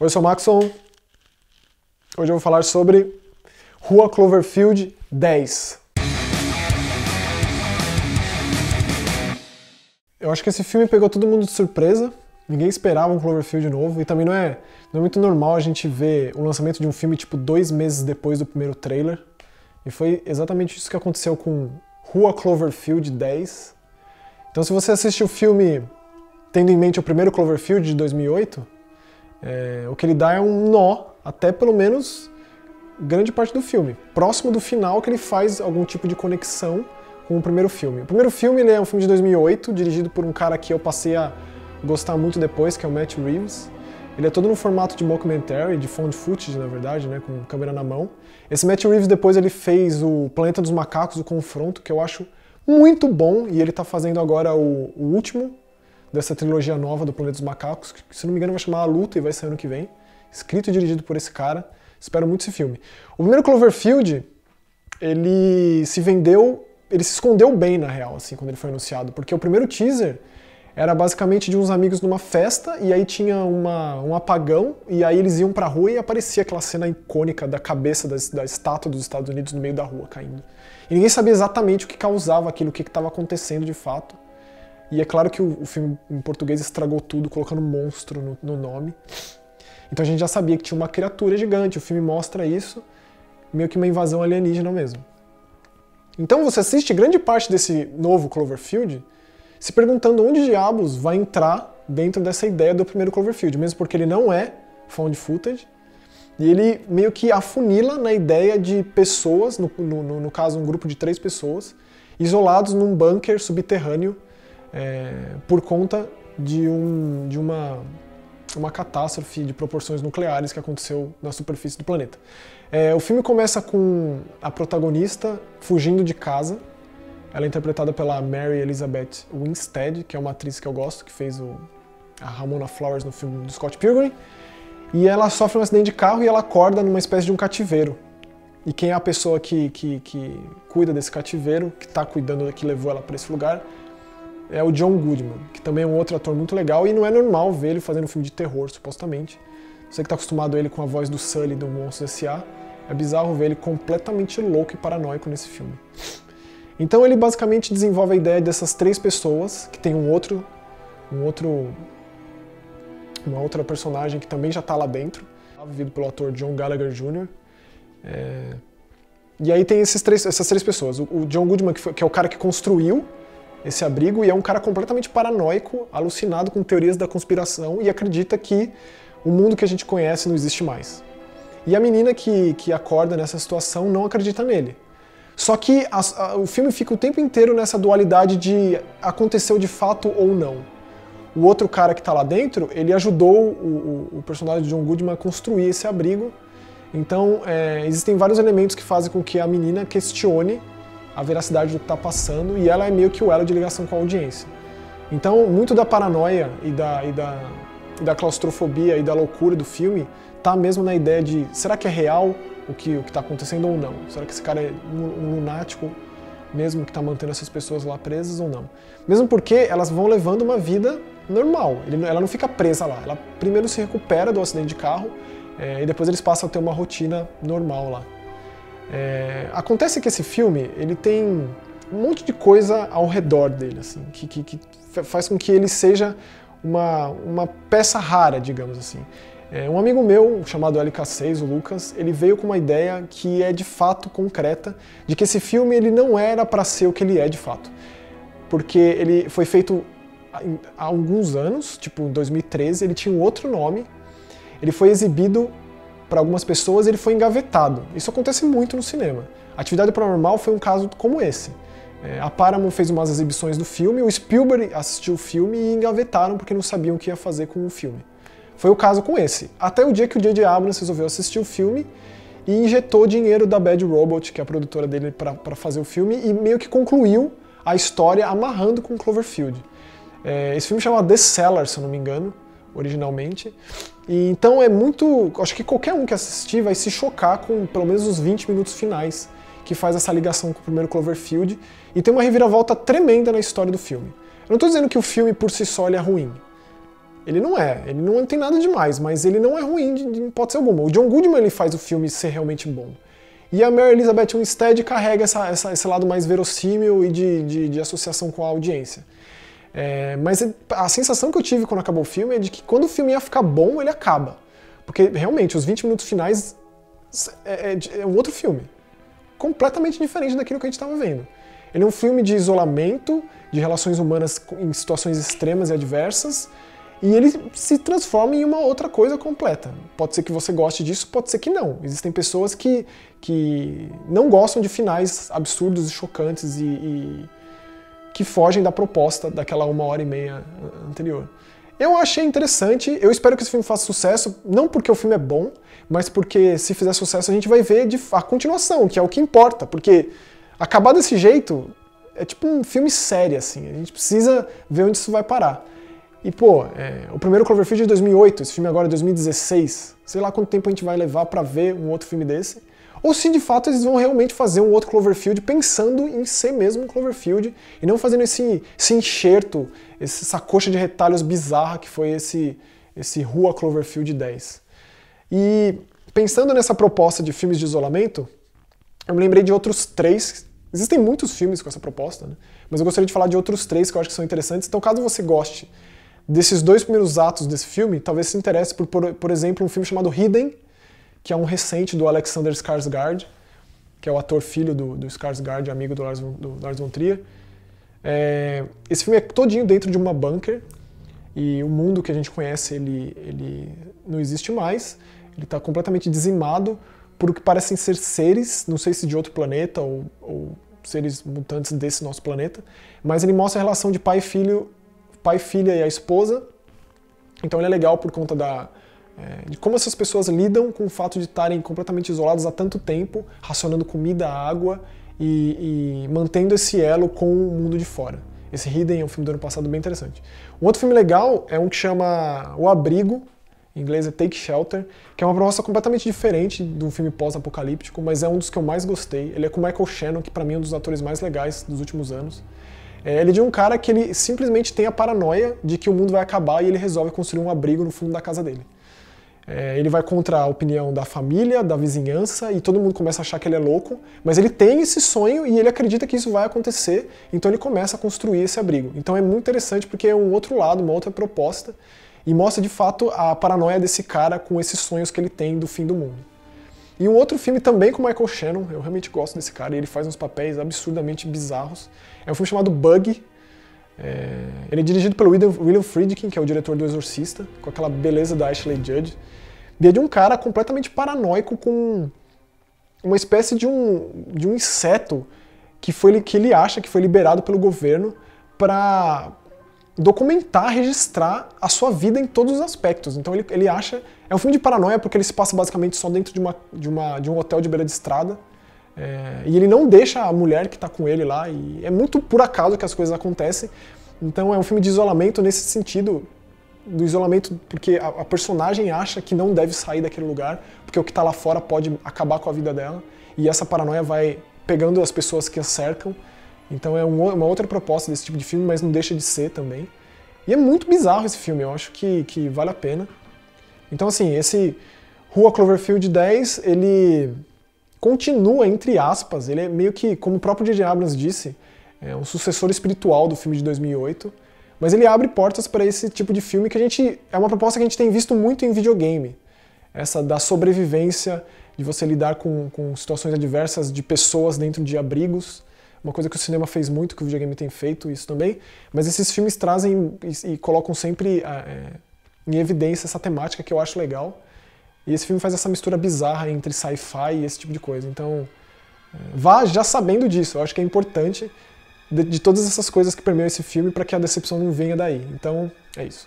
Oi, eu sou o Maxon. Hoje eu vou falar sobre Rua Cloverfield 10. Eu acho que esse filme pegou todo mundo de surpresa. Ninguém esperava um Cloverfield novo. E também não é muito normal a gente ver o lançamento de um filme tipo 2 meses depois do primeiro trailer. E foi exatamente isso que aconteceu com Rua Cloverfield 10. Então se você assistiu o filme tendo em mente o primeiro Cloverfield de 2008, o que ele dá é um nó, até pelo menos grande parte do filme. Próximo do final que ele faz algum tipo de conexão com o primeiro filme. O primeiro filme ele é um filme de 2008, dirigido por um cara que eu passei a gostar muito depois, que é o Matt Reeves. Ele é todo no formato de mockumentary, de found footage, na verdade, né, com câmera na mão. Esse Matt Reeves depois ele fez o Planeta dos Macacos, o Confronto, que eu acho muito bom, e ele tá fazendo agora o último dessa trilogia nova do Planeta dos Macacos, que se não me engano vai chamar A Luta e vai sair ano que vem. Escrito e dirigido por esse cara. Espero muito esse filme. O primeiro Cloverfield, ele se escondeu bem, na real, assim, quando ele foi anunciado, porque o primeiro teaser era basicamente de uns amigos numa festa, e aí tinha um apagão, e aí eles iam pra rua e aparecia aquela cena icônica da cabeça da estátua dos Estados Unidos no meio da rua, caindo. E ninguém sabia exatamente o que causava aquilo, o que estava acontecendo de fato. E é claro que o filme em português estragou tudo, colocando monstro no nome. Então a gente já sabia que tinha uma criatura gigante, o filme mostra isso, meio que uma invasão alienígena mesmo. Então você assiste grande parte desse novo Cloverfield se perguntando onde diabos vai entrar dentro dessa ideia do primeiro Cloverfield, mesmo porque ele não é found footage, e ele meio que afunila na ideia de pessoas, no caso um grupo de 3 pessoas, isolados num bunker subterrâneo por conta de uma catástrofe de proporções nucleares que aconteceu na superfície do planeta. O filme começa com a protagonista fugindo de casa. Ela é interpretada pela Mary Elizabeth Winstead, que é uma atriz que eu gosto, que fez a Ramona Flowers no filme do Scott Pilgrim. E ela sofre um acidente de carro e ela acorda numa espécie de um cativeiro. E quem é a pessoa que cuida desse cativeiro, que está cuidando, que levou ela para esse lugar, é o John Goodman, que também é um outro ator muito legal, e não é normal ver ele fazendo um filme de terror, supostamente. Você que está acostumado a ele com a voz do Sully do Monstros S.A., é bizarro ver ele completamente louco e paranoico nesse filme. Então ele basicamente desenvolve a ideia dessas 3 pessoas, que tem uma outra personagem que também já está lá dentro, vivido pelo ator John Gallagher Jr. E aí tem essas 3 pessoas. O John Goodman, que é o cara que construiu esse abrigo, e é um cara completamente paranoico, alucinado com teorias da conspiração, e acredita que o mundo que a gente conhece não existe mais. E a menina que acorda nessa situação não acredita nele. Só que o filme fica o tempo inteiro nessa dualidade de aconteceu de fato ou não. O outro cara que está lá dentro, ele ajudou o personagem de John Goodman a construir esse abrigo. Então existem vários elementos que fazem com que a menina questione a veracidade do que está passando, e ela é meio que o elo de ligação com a audiência. Então, muito da paranoia e da claustrofobia e da loucura do filme tá mesmo na ideia de, será que é real o que está acontecendo ou não? Será que esse cara é um lunático mesmo que está mantendo essas pessoas lá presas ou não? Mesmo porque elas vão levando uma vida normal, ela não fica presa lá. Ela primeiro se recupera do acidente de carro e depois eles passam a ter uma rotina normal lá. Acontece que esse filme ele tem um monte de coisa ao redor dele, assim, que faz com que ele seja uma peça rara, digamos assim. Um amigo meu, chamado LK6, o Lucas, ele veio com uma ideia que é de fato concreta, de que esse filme ele não era para ser o que ele é de fato. Porque ele foi feito há alguns anos, tipo em 2013, ele tinha um outro nome, ele foi exibido para algumas pessoas, ele foi engavetado. Isso acontece muito no cinema. Atividade Paranormal foi um caso como esse. A Paramount fez umas exibições do filme, o Spielberg assistiu o filme e engavetaram porque não sabiam o que ia fazer com o filme. Foi o caso com esse. Até o dia que o J.J. Abrams resolveu assistir o filme e injetou dinheiro da Bad Robot, que é a produtora dele, para fazer o filme, e meio que concluiu a história amarrando com Cloverfield. Esse filme chama The Cellar, se eu não me engano, originalmente. E então acho que qualquer um que assistir vai se chocar com pelo menos os 20 minutos finais, que faz essa ligação com o primeiro Cloverfield, e tem uma reviravolta tremenda na história do filme. Eu não estou dizendo que o filme por si só ele é ruim. Ele não tem nada demais, mas ele não é ruim de hipótese alguma. O John Goodman ele faz o filme ser realmente bom. E a Mary Elizabeth Winstead carrega esse lado mais verossímil e de associação com a audiência. Mas a sensação que eu tive quando acabou o filme é de que quando o filme ia ficar bom, ele acaba. Porque realmente os 20 minutos finais é um outro filme. Completamente diferente daquilo que a gente estava vendo. Ele é um filme de isolamento, de relações humanas em situações extremas e adversas, e ele se transforma em uma outra coisa completa. Pode ser que você goste disso, pode ser que não. Existem pessoas que não gostam de finais absurdos e chocantes e que fogem da proposta daquela 1h30 anterior. Eu achei interessante, eu espero que esse filme faça sucesso, não porque o filme é bom, mas porque se fizer sucesso a gente vai ver a continuação, que é o que importa, porque acabar desse jeito é tipo um filme sério, assim, a gente precisa ver onde isso vai parar. E pô, o primeiro Cloverfield é de 2008, esse filme agora é 2016, sei lá quanto tempo a gente vai levar pra ver um outro filme desse, ou se de fato eles vão realmente fazer um outro Cloverfield pensando em ser mesmo um Cloverfield e não fazendo esse enxerto, essa coxa de retalhos bizarra que foi esse Rua Cloverfield 10. E pensando nessa proposta de filmes de isolamento, eu me lembrei de outros 3, existem muitos filmes com essa proposta, né? Mas eu gostaria de falar de outros 3 que eu acho que são interessantes, então caso você goste desses 2 primeiros atos desse filme, talvez se interesse por exemplo, um filme chamado Hidden, que é um recente do Alexander Skarsgård, que é o ator filho do Skarsgård, amigo do Lars von Trier. Esse filme é todinho dentro de uma bunker, e o mundo que a gente conhece, ele não existe mais, ele está completamente dizimado por o que parecem ser seres, não sei se de outro planeta ou seres mutantes desse nosso planeta, mas ele mostra a relação de pai e filha e a esposa, então ele é legal por conta de como essas pessoas lidam com o fato de estarem completamente isoladas há tanto tempo, racionando comida, água e mantendo esse elo com o mundo de fora. Esse Hidden é um filme do ano passado bem interessante. Um outro filme legal é um que chama O Abrigo, em inglês é Take Shelter, que é uma proposta completamente diferente de um filme pós-apocalíptico, mas é um dos que eu mais gostei. Ele é com Michael Shannon, que pra mim é um dos atores mais legais dos últimos anos. Ele é de um cara que ele simplesmente tem a paranoia de que o mundo vai acabar e ele resolve construir um abrigo no fundo da casa dele. Ele vai contra a opinião da família, da vizinhança, e todo mundo começa a achar que ele é louco, mas ele tem esse sonho e ele acredita que isso vai acontecer, então ele começa a construir esse abrigo. Então é muito interessante porque é um outro lado, uma outra proposta, e mostra de fato a paranoia desse cara com esses sonhos que ele tem do fim do mundo. E um outro filme também com Michael Shannon, eu realmente gosto desse cara, e ele faz uns papéis absurdamente bizarros. É um filme chamado Bug. Ele é dirigido pelo William Friedkin, que é o diretor do Exorcista, com aquela beleza da Ashley Judd. E é de um cara completamente paranoico com uma espécie de um inseto que ele acha que foi liberado pelo governo para documentar, registrar a sua vida em todos os aspectos. Então ele acha... É um filme de paranoia porque ele se passa basicamente só dentro de um hotel de beira de estrada. E ele não deixa a mulher que está com ele lá. E é muito por acaso que as coisas acontecem. Então é um filme de isolamento nesse sentido, do isolamento porque a personagem acha que não deve sair daquele lugar, porque o que está lá fora pode acabar com a vida dela. E essa paranoia vai pegando as pessoas que a cercam. Então é uma outra proposta desse tipo de filme, mas não deixa de ser também. E é muito bizarro esse filme, eu acho que vale a pena. Então assim, esse Rua Cloverfield 10, ele continua, entre aspas, ele é meio que, como o próprio J.J. Abrams disse, é um sucessor espiritual do filme de 2008, mas ele abre portas para esse tipo de filme que é uma proposta que a gente tem visto muito em videogame. Essa da sobrevivência, de você lidar com situações adversas de pessoas dentro de abrigos, uma coisa que o cinema fez muito, que o videogame tem feito isso também, mas esses filmes trazem e colocam sempre em evidência essa temática que eu acho legal, e esse filme faz essa mistura bizarra entre sci-fi e esse tipo de coisa, então vá já sabendo disso, eu acho que é importante de todas essas coisas que permeiam esse filme para que a decepção não venha daí, então é isso.